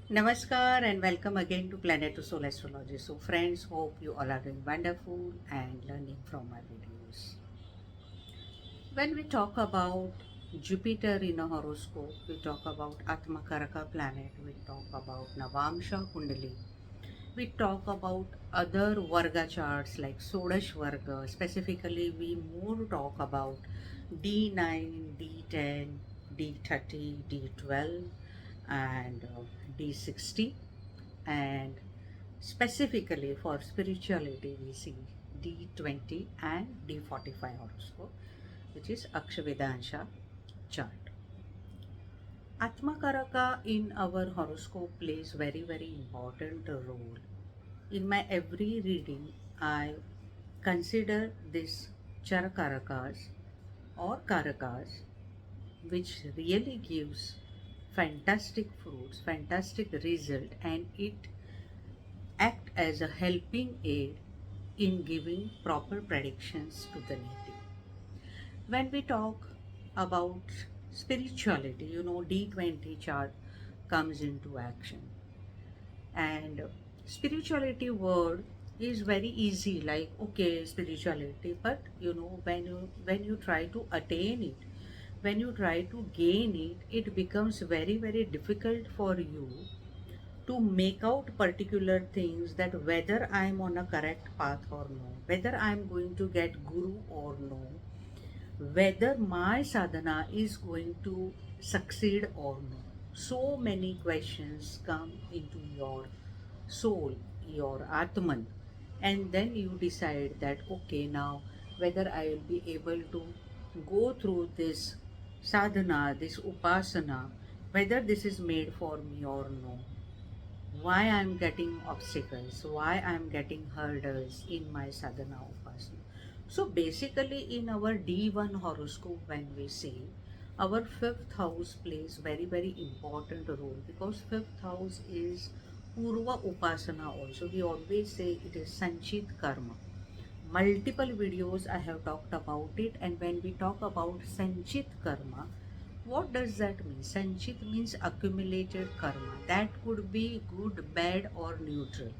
Namaskar and welcome again to Planet to Soul Astrology. So, friends, hope you all are doing wonderful and learning from my videos. When we talk about Jupiter in a horoscope, we talk about ATMAKARAK planet, we talk about Navamsha Kundali, we talk about other Varga charts like Sodash Varga. Specifically, we more talk about D9, D10, D30, D12, and D60, and specifically for spirituality, we see D20 and D45 horoscope, which is Akshavadeansha chart. Atmakaraka in our horoscope plays very important role. In my every reading, I consider this Charakarakas or Karakas, which really gives fantastic fruits, fantastic result, and it act as a helping aid in giving proper predictions to the native. When we talk about spirituality, D20 chart comes into action. And spirituality word is very easy, like okay, spirituality, but when you try to attain it, when you try to gain it, it becomes very difficult for you to make out particular things, that whether I'm on a correct path or no, whether I'm going to get guru or no, whether my sadhana is going to succeed or no. So many questions come into your soul, your atman, and then you decide that okay, now whether I will be able to go through this sadhana, this upasana, whether this is made for me or no, why I'm getting obstacles, why I'm getting hurdles in my sadhana upasana. So basically, in our D1 horoscope, when we see, our fifth house plays very important role, because fifth house is Purva Upasana also. We always say it is Sanchit Karma. Multiple videos I have talked about it, and when we talk about Sanchit Karma, what does that mean? Sanchit means accumulated karma. That could be good, bad, or neutral.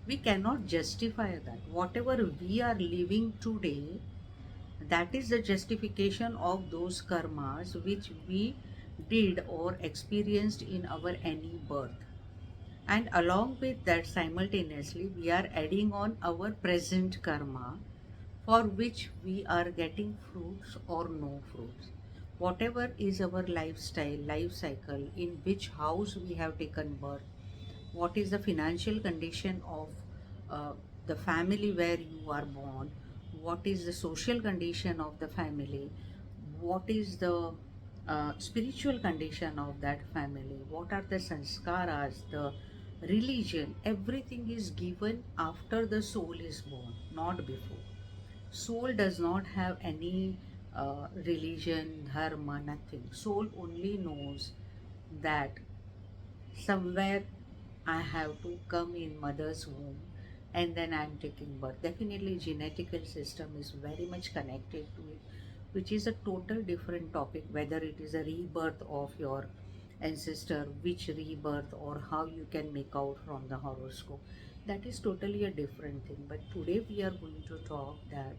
We cannot justify that. Whatever we are living today, that is the justification of those karmas which we did or experienced in our any birth. And along with that, simultaneously, we are adding on our present karma, for which we are getting fruits or no fruits. Whatever is our lifestyle, life cycle, in which house we have taken birth, what is the financial condition of uh, the family where you are born, what is the social condition of the family, what is the spiritual condition of that family, what are the sanskaras, the religion, everything is given after the soul is born, not before. Soul does not have any religion, dharma, nothing. Soul only knows that somewhere I have to come in mother's womb and then I'm taking birth. Definitely, genetical system is very much connected to it, which is a total different topic. Whether it is a rebirth of your ancestor, which rebirth, or how you can make out from the horoscope, that is totally a different thing. But today we are going to talk that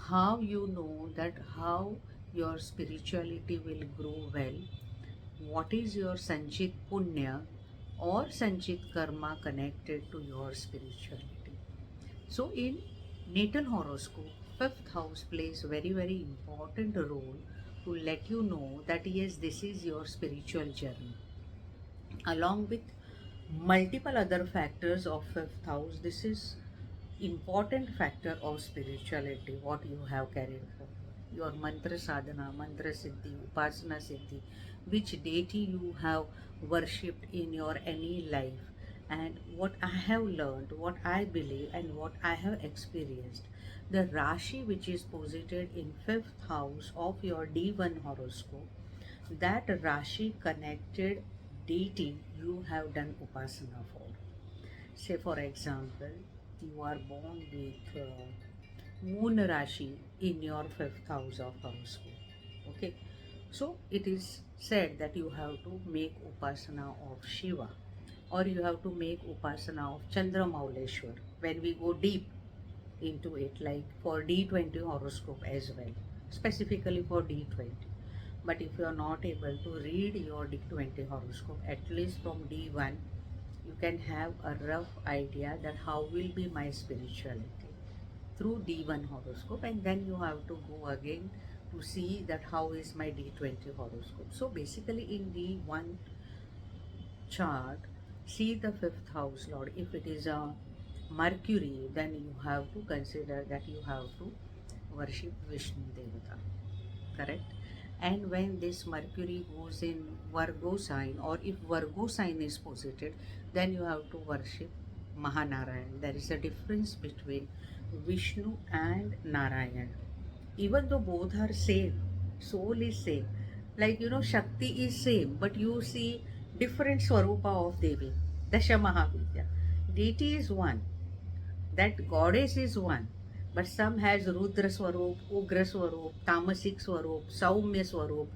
how you know that how your spirituality will grow well, what is your Sanchit Punya or Sanchit Karma connected to your spirituality. So, in natal horoscope, fifth house plays very important role to let you know that yes, this is your spiritual journey. Along with multiple other factors of fifth house, this is important factor of spirituality, what you have carried forward. Your mantra sadhana, mantra siddhi, upasana siddhi, which deity you have worshipped in your any life, and what I have learned, what I believe, and what I have experienced. The Rashi which is posited in fifth house of your D1 horoscope, that Rashi connected deity you have done upasana for. Say, for example, you are born with Moon Rashi in your fifth house of horoscope. Okay, so it is said that you have to make upasana of Shiva. or you have to make upasana of Chandra Mauleshwar when we go deep into it, like for D20 horoscope as well, specifically for D20. But if you are not able to read your D20 horoscope, at least from D1, you can have a rough idea that how will be my spirituality through D1 horoscope, and then you have to go again to see that how is my D20 horoscope. So basically in D1 chart, see the fifth house lord. If it is a Mercury, then you have to consider that you have to worship Vishnu Devata, correct? And when this Mercury goes in Virgo sign, or if Virgo sign is posited, then you have to worship Mahanarayan. There is a difference between Vishnu and Narayan. Even though both are same, soul is same, like Shakti is same, but you see different swarupa of Devi. Dasha Mahavidya, deity is one, that goddess is one, but some has Rudra Swarup, Ugra Swarup, Tamasic Swarup, Saumya Swarup,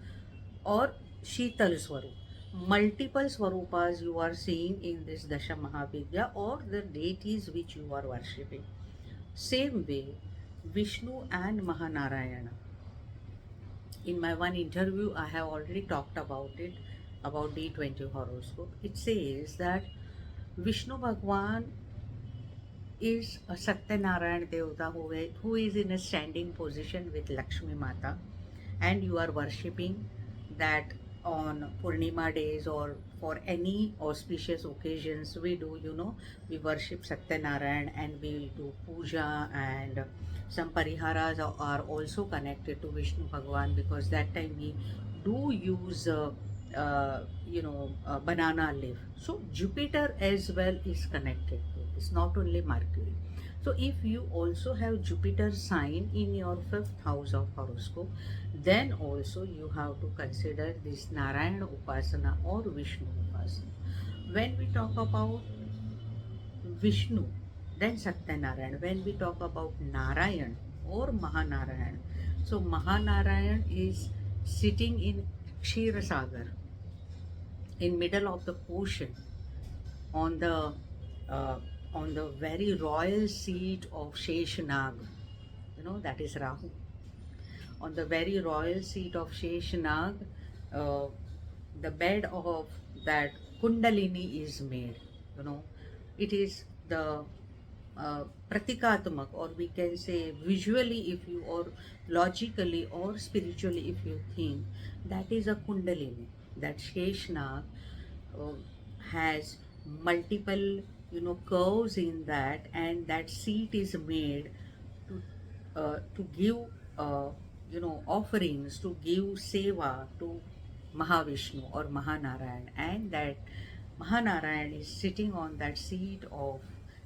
or Sheetal Swarup. Multiple Swarupas you are seeing in this Dasha Mahavidya, or the deities which you are worshipping. Same way, Vishnu and Mahanarayana. In my one interview, I have already talked about it, about D20 horoscope. It says that Vishnu Bhagwan is a Satyanarayan Devata who is in a standing position with Lakshmi Mata, and you are worshipping that on Purnima days or for any auspicious occasions. We do, we worship Satyanarayan, and we will do puja, and some pariharas are also connected to Vishnu Bhagwan, because that time we do use banana leaf. So Jupiter as well is connected to this, not only Mercury. So if you also have Jupiter sign in your fifth house of horoscope, then also you have to consider this Narayana Upasana or Vishnu Upasana. When we talk about Vishnu, then Satyanarayan. When we talk about Narayan or Mahanarayan, so Mahanarayan is sitting in Ksheerasagar, in middle of the ocean, on the uh, very royal seat of Sheshanag. That is Rahu. On the very royal seat of Sheshanag, uh, the bed of that Kundalini is made. It is the pratikatmak, or we can say visually, if you, or logically or spiritually, if you think, that is a Kundalini. That Sheshanag uh, has multiple curves in that, and that seat is made to give offerings, to give seva to Mahavishnu or Mahanarayan, and that Mahanarayan is sitting on that seat of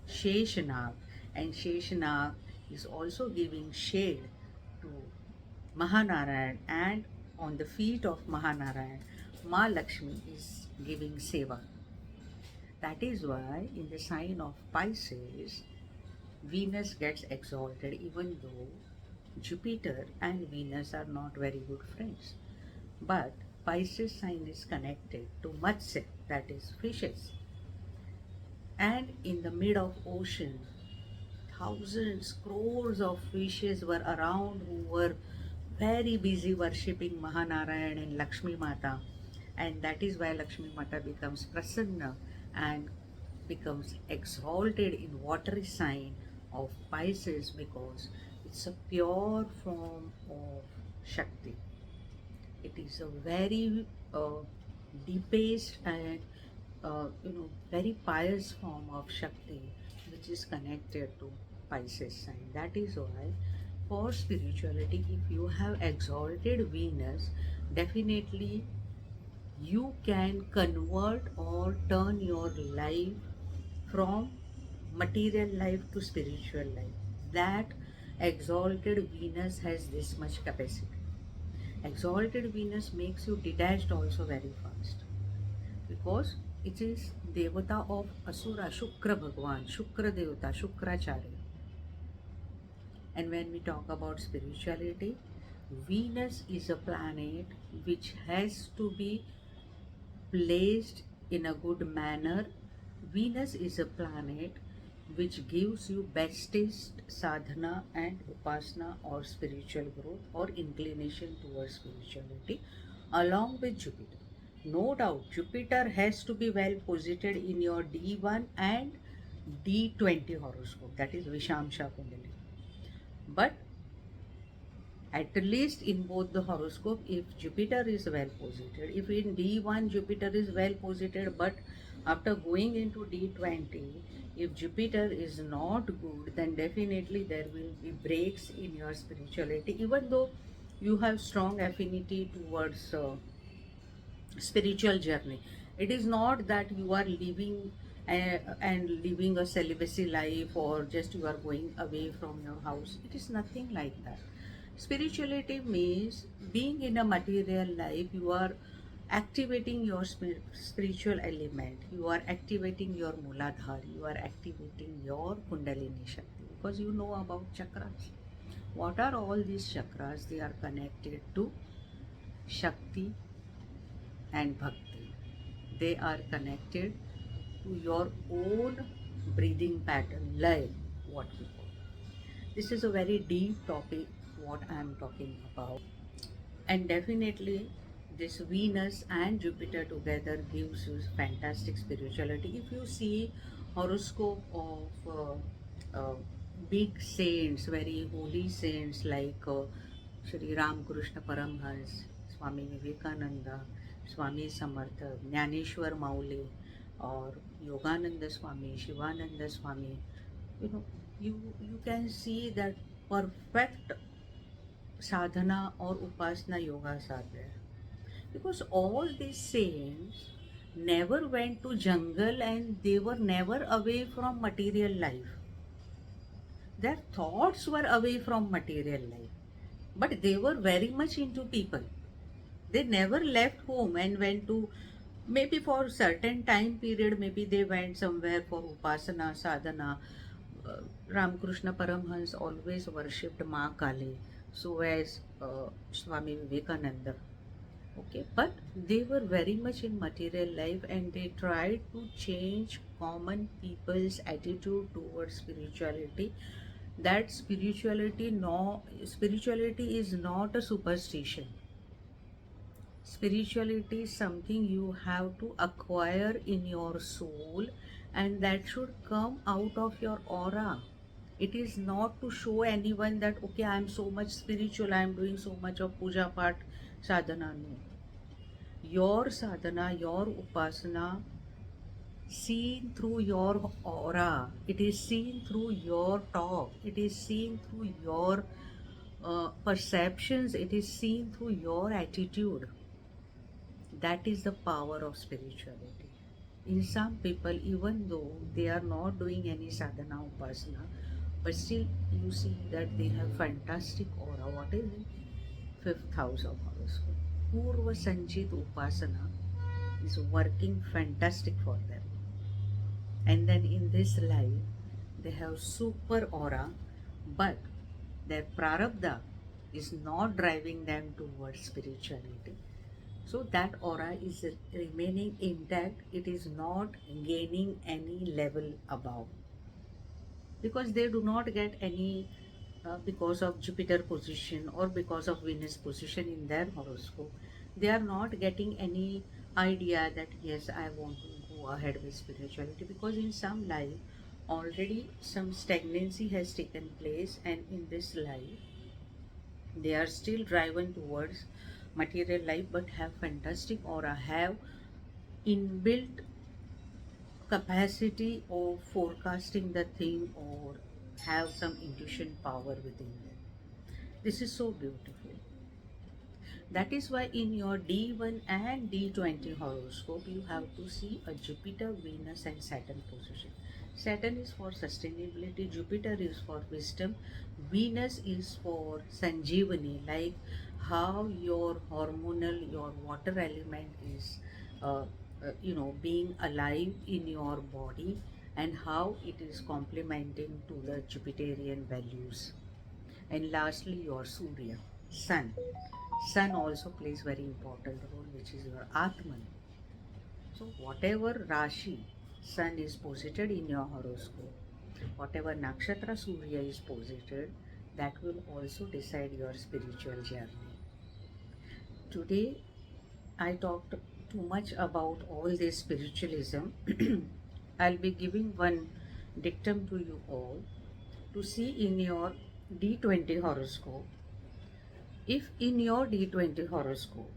Sheshanag, and Sheshanag is also giving shade to Mahanarayan, and on the feet of Mahanarayan, Ma Lakshmi is giving seva. That is why in the sign of Pisces, Venus gets exalted, even though Jupiter and Venus are not very good friends. But Pisces sign is connected to Matsya, that is fishes. And in the mid of ocean, thousands, crores of fishes were around, who were very busy worshipping Mahanarayan and Lakshmi Mata. And that is why Lakshmi Mata becomes prasanna and becomes exalted in watery sign of Pisces, because it's a pure form of Shakti. It is a very deepest and very pious form of Shakti, which is connected to Pisces sign. That is why for spirituality, if you have exalted Venus, definitely you can convert or turn your life from material life to spiritual life. That exalted Venus has this much capacity. Exalted Venus makes you detached also very fast, because it is Devata of Asura, Shukra Bhagwan, Shukra Devata, Shukracharya. And when we talk about spirituality, Venus is a planet which has to be placed in a good manner Venus is a planet which gives you bestest sadhana and upasana or spiritual growth or inclination towards spirituality along with Jupiter. No doubt, Jupiter has to be well posited in your D1 and D20 horoscope, that is Vishamsha Kundali. But at least in both the horoscope, if Jupiter is well posited, if in D1 Jupiter is well posited, but after going into D20, if Jupiter is not good, then definitely there will be breaks in your spirituality, even though you have strong affinity towards spiritual journey. It is not that you are living and living a celibacy life, or just you are going away from your house. It is nothing like that. Spirituality means being in a material life, you are activating your spiritual element, you are activating your muladhar, you are activating your kundalini shakti, because you know about chakras. What are all these chakras? They are connected to shakti and bhakti. They are connected to your own breathing pattern, lay, what we call. This is a very deep topic, what I am talking about. And definitely, this Venus and Jupiter together gives you fantastic spirituality. If you see horoscope of big saints, very holy saints like Shri Ramakrishna Paramhans, Swami Vivekananda, Swami Samartha, Jnaneshwar Maule, or Yogananda Swami, Shivananda Swami, you know, you can see that perfect sadhana or upasana yogas are there, because all these saints never went to jungle and they were never away from material life. Their thoughts were away from material life, but they were very much into people. They never left home and went to, maybe for certain time period, maybe they went somewhere for upasana sadhana. uh, Ramakrishna Paramhans always worshipped Ma Kali, so as Swami Vivekananda. Okay, but they were very much in material life and they tried to change common people's attitude towards spirituality. That spirituality, no, spirituality is not a superstition. Spirituality is something you have to acquire in your soul, and that should come out of your aura. It is not to show anyone that, okay, I am so much spiritual, I am doing so much of puja part sadhana. No. Your sadhana, your upasana, seen through your aura, it is seen through your talk, it is seen through your perceptions, it is seen through your attitude. That is the power of spirituality. In some people, even though they are not doing any sadhana upasana, but still you see that they have fantastic aura. What is it? Fifth house of horoscope. Purva Sanchit Upasana is working fantastic for them. And then in this life, they have super aura, but their prarabdha is not driving them towards spirituality. So that aura is remaining intact, it is not gaining any level above, because they do not get any because of Jupiter position or because of Venus position in their horoscope. They are not getting any idea that yes, I want to go ahead with spirituality, because in some life already some stagnancy has taken place, and in this life they are still driven towards material life but have fantastic aura, have inbuilt capacity of forecasting the thing, or have some intuition power within them. This is so beautiful. That is why in your D1 and D20 horoscope, you have to see a Jupiter, Venus, and Saturn position. Saturn is for sustainability, Jupiter is for wisdom, Venus is for Sanjeevani, like how your hormonal, your water element is, being alive in your body, and how it is complementing to the Jupiterian values. And lastly, your Surya, Sun. Sun also plays very important role, which is your Atman. So whatever Rashi, sun is posited in your horoscope, whatever nakshatra Surya is posited, that will also decide your spiritual journey. Today, I talked too much about all this spiritualism. I'll be giving one dictum to you all to see in your D20 horoscope. If in your D20 horoscope,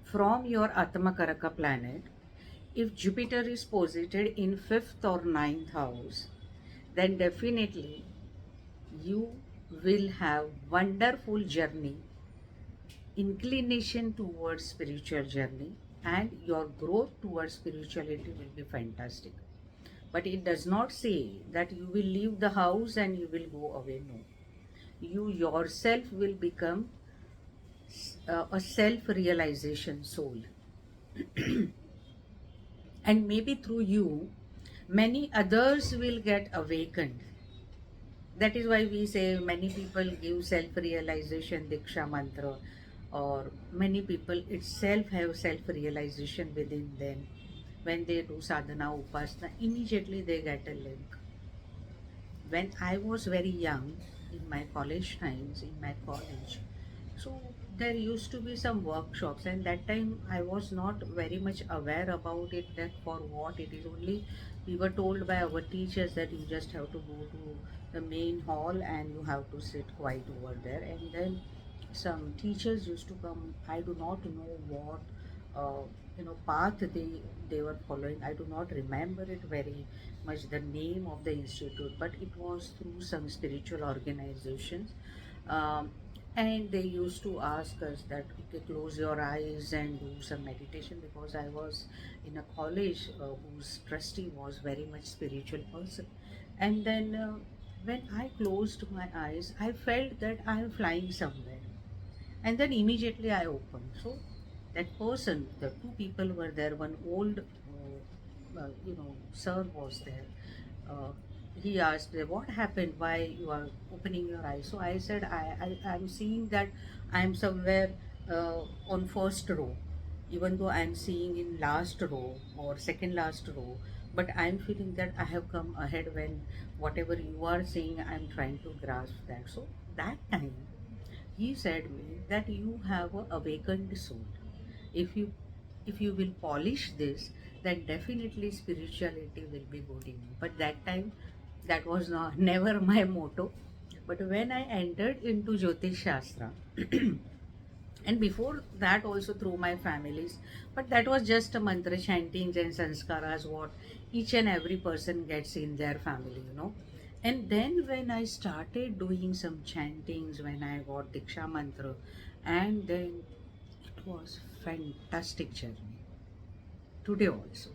from your ATMAKARAK planet, if Jupiter is posited in 5th or ninth house, then definitely you will have wonderful journey, inclination towards spiritual journey, and your growth towards spirituality will be fantastic. But it does not say that you will leave the house and you will go away. No. You yourself will become a self realization soul. And maybe through you, many others will get awakened. That is why we say many people give self realization Diksha mantra, or many people itself have self realization within them. When they do sadhana upasana, immediately they get a link. When I was very young, in my college times, in my college, so there used to be some workshops, and that time I was not very much aware about it, that for what it is. Only we were told by our teachers that you just have to go to the main hall and you have to sit quiet over there. And then some teachers used to come. I do not know what path they were following. I do not remember it very much, the name of the institute, but it was through some spiritual organizations. um, and they used to ask us that, okay, close your eyes and do some meditation, because I was in a college whose trustee was very much spiritual person. And then when I closed my eyes, I felt that I am flying somewhere, and then immediately I opened. So that person, the two people were there. One old, sir was there. Uh, he asked, "What happened? Why you are opening your eyes?" So I said, I'm seeing that I'm somewhere on first row, even though I'm seeing in last row or second last row, but I'm feeling that I have come ahead. When whatever you are saying, I'm trying to grasp that. So that time he said me that you have a awakened soul. If you will polish this, then definitely spirituality will be good in you. But that time, that was not never my motto. But when I entered into Jyotish Shastra, and before that also through my families, but that was just a mantra chantings and sanskaras what each and every person gets in their family. And then when I started doing some chantings, when I got Diksha mantra, and then it was fantastic journey today also.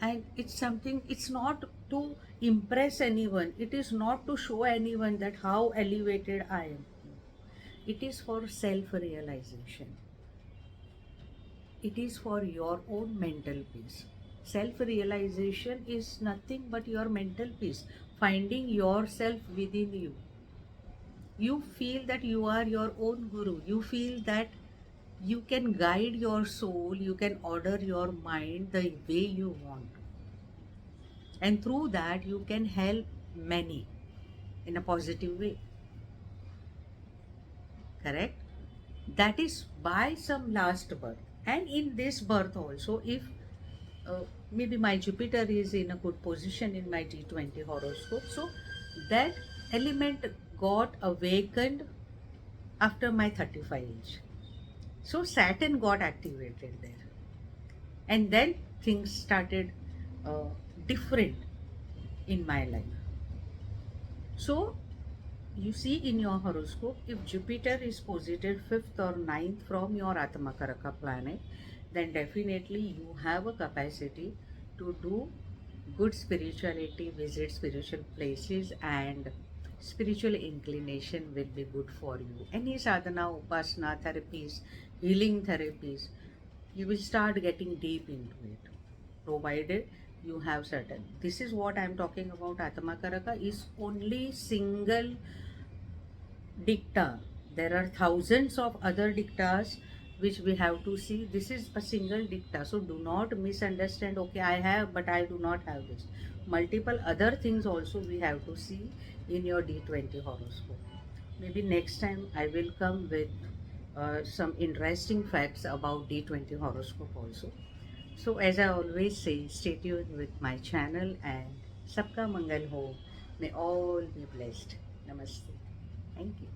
And it's something, it's not to impress anyone, it is not to show anyone that how elevated I am. It is for self realization. It is for your own mental peace. Self realization is nothing but your mental peace, finding yourself within you. You feel that you are your own guru. You feel that you can guide your soul, you can order your mind the way you want. And through that, you can help many in a positive way. Correct? That is by some last birth. And in this birth also, if maybe my Jupiter is in a good position in my D20 horoscope, so that element got awakened after my 35 age. So Saturn got activated there. And then things started uh, different in my life. So you see in your horoscope, if Jupiter is posited 5th or ninth from your ATMAKARAK planet, then definitely you have a capacity to do good spirituality, visit spiritual places, and spiritual inclination will be good for you. Any sadhana, upasana, therapies, healing therapies, you will start getting deep into it, provided you have certain. This is what I'm talking about. ATMAKARAK is only single dicta. There are thousands of other dictas which we have to see. This is a single dicta, so do not misunderstand. Okay, I have, but I do not have this. Multiple other things also we have to see in your D20 horoscope. Maybe next time I will come with some interesting facts about D20 horoscope also. So, as I always say, stay tuned with my channel and Sabka Mangal Ho. May all be blessed. Namaste. Thank you.